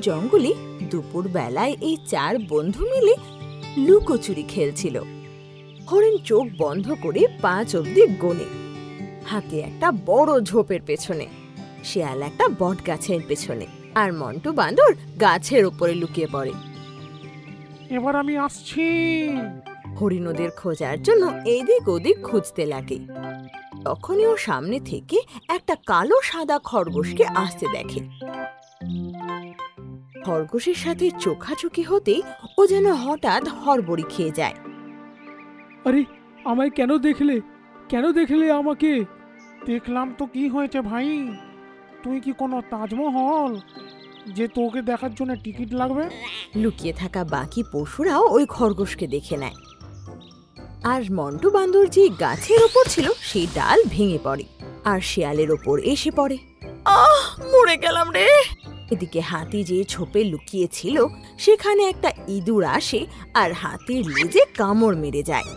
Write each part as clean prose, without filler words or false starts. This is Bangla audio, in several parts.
জঙ্গলে দুপুর বেলায় এই চার বন্ধু মিলে লুকোচুরি খেলছিল। হরিণ চোখ বন্ধ করে 5 অবধি গোনে। হাতি একটা বড় ঝোপের পেছনে, শিয়াল একটা বট গাছের পেছনে, আর মন্টু বাঁদর গাছের উপরে লুকিয়ে পড়ে। এবার আমি আসছি। হরিণ ওদের খোঁজার জন্য এদিক ওদিক খুঁজতে লাগে। তখনই ও সামনে থেকে একটা কালো সাদা খরগোশকে আসতে দেখে। খরগোশের সাথে চোখাচোখি হতেই ও যেন হঠাৎ হড়বড়ি খেয়ে যায়। আরে আমায় কেন দেখলে আমাকে? দেখলাম তো কি হয়েছে ভাই? তুই কি কোনো তাজমহল যে তোকে দেখার জন্য টিকিট লাগবে? লুকিয়ে থাকা বাকি পশুরাও ওই খরগোশকে দেখে নেয়। আর মন্টু বান্দর যে গাছের ওপর ছিল সেই ডাল ভেঙে পড়ে আর শিয়ালের ওপর এসে পড়ে। মরে গেলাম রে। এদিকে হাতি যে ঝোপে লুকিয়েছিল সেখানে একটা ইঁদুর আসে আর হাতির লেজে কামড় মেরে যায়।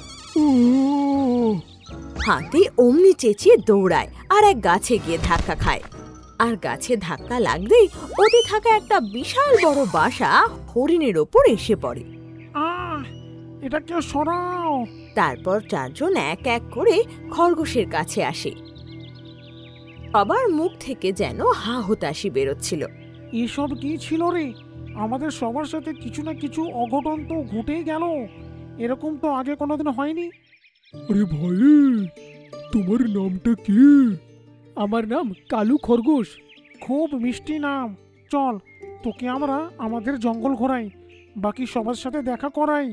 হাতি অমনি চেঁচিয়ে দৌড়ায় আর এক গাছে গিয়ে ধাক্কা খায়। আর গাছে ধাক্কা লাগতেই ওতে থাকা একটা বিশাল বড় বাসা হরিণের ওপর এসে পড়ে। এটা কেউ সরাও। তারপর চারজন এক এক করে খরগোশের কাছে আসে। সবার মুখ থেকে যেন হা হুতাশি বেরোচ্ছিল। এসব কি ছিল রে? আমাদের সবার সাথে কিছু না কিছু অঘটন তো ঘটেই গেল। এরকম তো আগে কোনোদিন হয়নি। আরে ভাই, তোমার নামটা কি? আমার নাম কালু খরগোশ। খুব মিষ্টি নাম। চল, তোকে আমরা আমাদের জঙ্গল ঘোরাই, বাকি সবার সাথে দেখা করাই।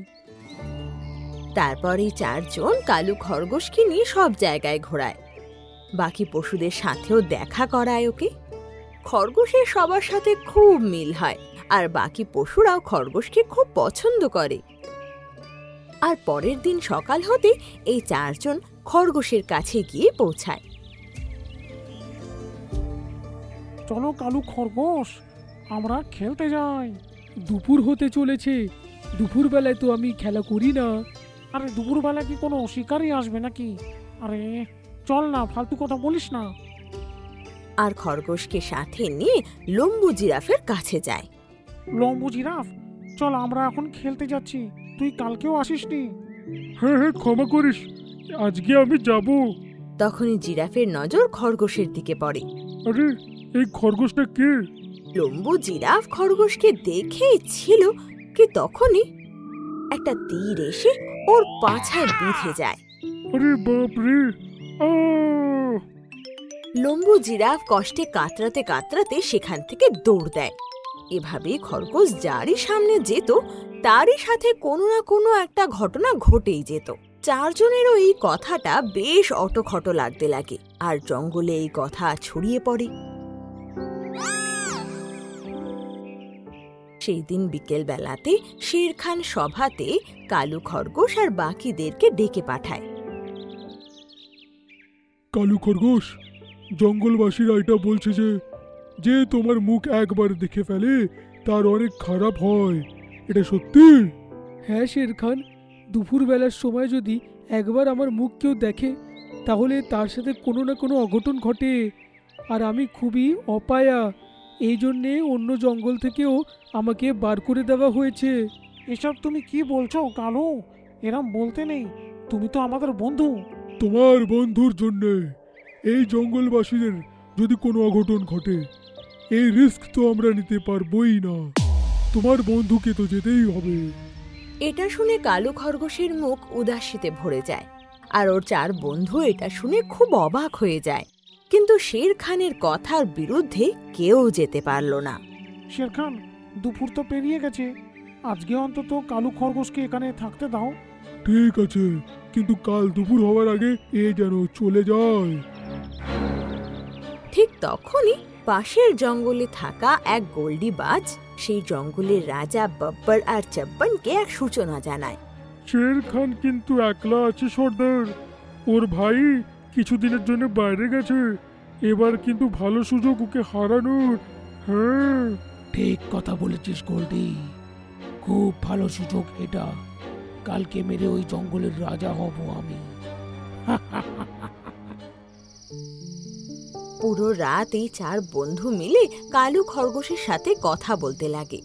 তারপর এই চারজন কালু খরগোশকে নিয়ে সব জায়গায় ঘোরায়, বাকি পশুদের সাথেও দেখা করায় ওকে। খরগোশের সবার সাথে খুব মিল হয় আর বাকি পশুরাও খরগোশকে খুব পছন্দ করে। আর পরের দিন সকাল হতে এই চারজন খরগোশের কাছে গিয়ে পৌঁছায়। চলো কালু খরগোশ, আমরা খেলতে যাই। দুপুর হতে চলেছে, দুপুর বেলায় তো আমি খেলা করি না। আরে দুপুর বেলা কি কোনো শিকারই আসবে নাকি? আরে চল না, ফালতু কথা বলিস না। আর খরগোশকে সাথে নিয়ে লম্বু জিরাফের কাছে যায়। লম্বু জিরাফ, চল আমরা এখন খেলতে যাচ্ছি, তুই কালকেও আসিসনি। হ্যাঁ, ক্ষমা করিস, আজকে আমি যাব। তখনই জিরাফের নজর খরগোশের দিকে পড়ে। আরে এই খরগোশটা কে? লম্বু জিরাফ খরগোশকে দেখেই ছিল কি তখনই একটা তীর এসে ওর পাছায় বিঁধে যায়। আরে বাপ রে! লম্বু জিরাফ কষ্টে কাতরাতে কাতরাতে সেখান থেকে দৌড় দেয়। এভাবে খরগোশ যারই সামনে যেত তারই সাথে কোনো না কোনো একটা ঘটনা ঘটেই যেত। চারজনেরও এই কথাটা বেশ অটখট লাগতে লাগে আর জঙ্গলে এই কথা ছড়িয়ে পড়ে। সেই দিন বিকেল বেলাতে শের খান সভাতে কালু খরগোশ আর বাকিদেরকে ডেকে পাঠায়। কালু খরগোশ, জঙ্গলবাসীরা এটা বলছে যে তোমার মুখ একবার দেখে ফেলে তার অনেক খারাপ হয়, এটা সত্যি? হ্যাঁ শের খান, দুপুর বেলার সময় যদি একবার আমার মুখ কেউ দেখে তাহলে তার সাথে কোনো না কোনো অঘটন ঘটে। আর আমি খুবই অপায়া, এই জন্যে অন্য জঙ্গল থেকেও আমাকে বার করে দেওয়া হয়েছে। এসব তুমি কি বলছো কালু? এরম বলতে নেই, তুমি তো আমাদের বন্ধু। তোমার বন্ধুর জন্যে এই জঙ্গলবাসীদের যদি কোনো অঘটন ঘটে এই রিস্ক তো আমরা নিতে পারবোই না। তোমার বন্ধুকে তো যেতেই হবে। এটা শুনে কালু খরগোশের মুখ উদাসীতে ভরে যায় আর ওর চার বন্ধু এটা শুনে খুব অবাক হয়ে যায়। কিন্তু শের খানের কথার বিরুদ্ধে কেউ যেতে পারল না। শের খান, দুপুর তো পেরিয়ে গেছে, আজকে অন্তত কালু খরগোশকে এখানে থাকতে দাও। ঠিক আছে, কিন্তু কাল দুপুর হওয়ার আগে এ যেন চলে যায়। ঠিক তখনই পাশের জঙ্গলে থাকা এক গোল্ডিবাজ সেই জঙ্গলের রাজা বব্বর আর চব্বনকে এক সূচনা জানায়। শের খান কিন্তু একলা আছে সর্দার, ওর ভাই কিছুদিনের জন্য বাইরে গেছে, এবার কিন্তু ভালো সুযোগ ওকে হারানোর। হ্যাঁ, ঠিক কথা বলেছিস গোল্ডি, খুব ভালো সুযোগ এটা। কালকে মেরে ওই জঙ্গলের রাজা হব আমি। পুরো রাত এই চার বন্ধু মিলে কালু খরগোশের সাথে কথা বলতে লাগে।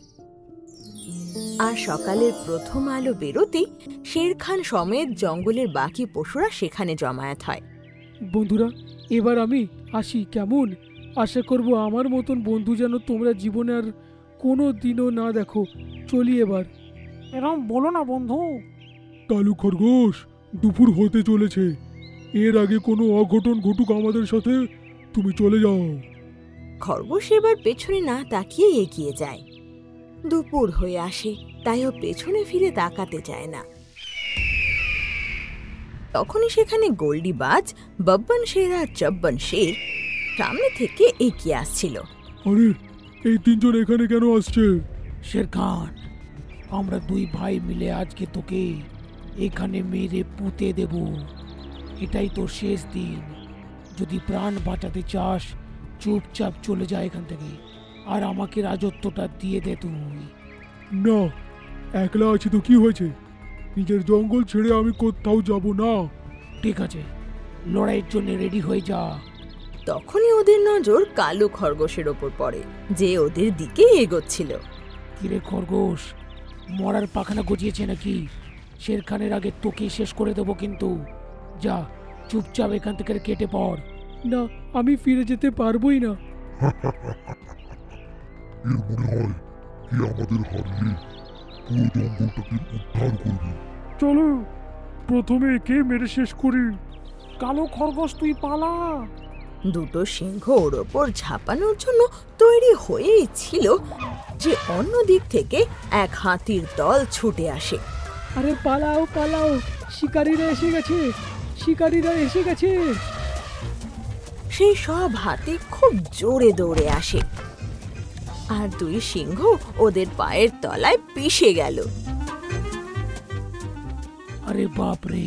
আর সকালের প্রথম আলো বেরোতেই শের খান সমেত জঙ্গলের বাকি পশুরা সেখানে জমায়েত হয়। বন্ধুরা, এবার আমি আসি কেমন? আশা করব আমার মতন বন্ধু যেন তোমরা জীবনে আর কোনো দিনও না দেখো। চলি এবার। এরম বলো না বন্ধু। কালু খরগোশ, দুপুর হতে চলেছে। এর আগে কোনো অঘটন ঘটুক আমাদের সাথে, তুমি চলে যাও। খরগোশ এবার পেছনে না তাকিয়ে এগিয়ে যায়। দুপুর হয়ে আসে, তাই ও পেছনে ফিরে তাকাতে চায় না। তখনই সেখানে গোল্ডিবাজ, বব্বন শের আর চব্বন শের সামনে থেকে এগিয়ে আসছিল। আরে, এই তিনজন এখানে কেন আসছে? শের খান, আমরা দুই ভাই মিলে আজকে তোকে এখানে মেরে পুঁতে দেব। এটাই তোর শেষ দিন। যদি প্রাণ বাঁচাতে চাস, চুপচাপ চলে যা এখান থেকে, আর আমাকে রাজত্বটা দিয়ে দে তুই। না, একলা আছি তো কি হয়েছে? নিজের জঙ্গল ছেড়ে আমি কোথাও যাব না। ঠিক আছে, লড়াইয়ের জন্য রেডি হয়ে যা। তখনই ওদের নজর কালু খরগোশের ওপর পড়ে, যে ওদের দিকে এগোচ্ছিল। কিরে খরগোশ, মরার পাখানা গজিয়েছে নাকি? শের খানের আগে তোকে শেষ করে দেবো কিন্তু। যা, চুপচাপ এখান থেকে কেটে পড়। না, আমি ফিরে যেতে পারবোই না। এর মনে হয় এ আমাদের হারলে পুরো জঙ্গলটাকে উদ্ধার করবে। চলো, প্রথমে একে মেরে শেষ করি। কালো খরগোশ তুই পালা। দুটো সিংহ ওর ওপর ঝাঁপানোর জন্য তৈরি হয়েই ছিল যে অন্য দিক থেকে এক হাতির দল ছুটে আসে। আরে পালাও পালাও, শিকারীরা এসে গেছে, শিকারীরা এসে গেছে। সেই সব হাতি খুব জোরে দৌড়ে আসে, আর দুই সিংহ ওদের পায়ের তলায় পিষে গেল। আরে বাপরে!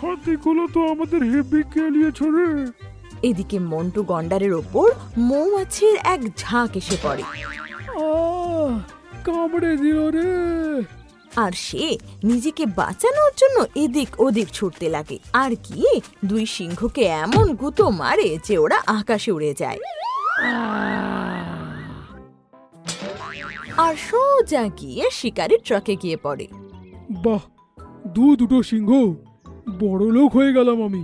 হাতিগুলো তো আমাদের হেভি খেলিয়েছে রে। এদিকে মন্টু গন্ডারের ওপর মৌমাছির এক ঝাঁক এসে পড়ে, কামড়ে দিল রে। আর সে নিজেকে বাঁচানোর জন্য এদিক ওদিক ছুটতে লাগে, আর গিয়ে দুই সিংহকে এমন গুঁতো মারে যে ওরা আকাশে উড়ে যায়। আর সোজা গিয়ে শিকারির ট্রাকে গিয়ে পড়ে। বাহ, দুটো সিংহ, বড় লোক হয়ে গেলাম আমি।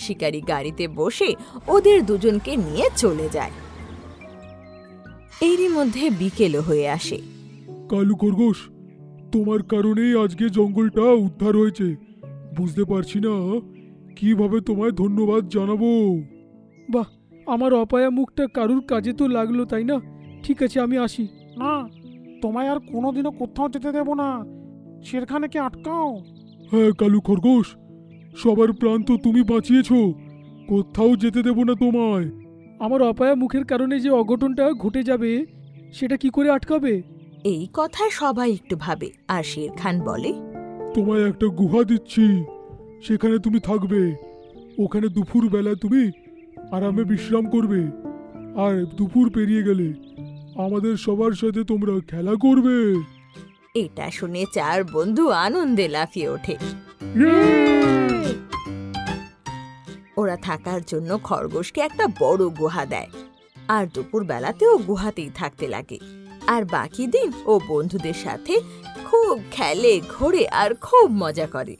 শিকারি গাড়িতে বসে ওদের দুজনকে নিয়ে চলে যায়। এরই মধ্যে বিকেলও হয়ে আসে। কালু খরগোশ, তোমার কারণেই আজকে জঙ্গলটা উদ্ধার হয়েছে। বুঝতে পারছি না কিভাবে তোমায় ধন্যবাদ জানাবো। বাহ, আমার অপায়া মুখটা কারুর কাজে তো লাগলো, তাই না? ঠিক আছে, আমি আসি। না, তোমায় আর কোনোদিনও কোথাও যেতে দেব না। শেরখানেকে আটকাও। হ্যাঁ কালু খরগোশ, সবার প্রাণ তো তুমি বাঁচিয়েছো, কোথাও যেতে দেব না তোমায়। আমার অপায়া মুখের কারণে যে অঘটনটা ঘটে যাবে, সেটা কি করে আটকাবে? এই কথা সবাই একটু ভাবে, আর শের খান বলে, তোমায় একটা গুহা দিচ্ছি, সেখানে তুমি থাকবে। ওখানে দুপুর বেলা তুমি আরামে বিশ্রাম করবে, আর দুপুর পেরিয়ে গেলে আমাদের সবার সাথে তোমরা খেলা করবে। এটা শুনে চার বন্ধু আনন্দে লাফিয়ে ওঠে। ওরা থাকার জন্য খরগোশকে একটা বড় গুহা দেয়, আর দুপুর বেলাতেও গুহাতেই থাকতে লাগে। আর বাকি দিন ও বন্ধুদের সাথে খুব খেলে, ঘোরে আর খুব মজা করে।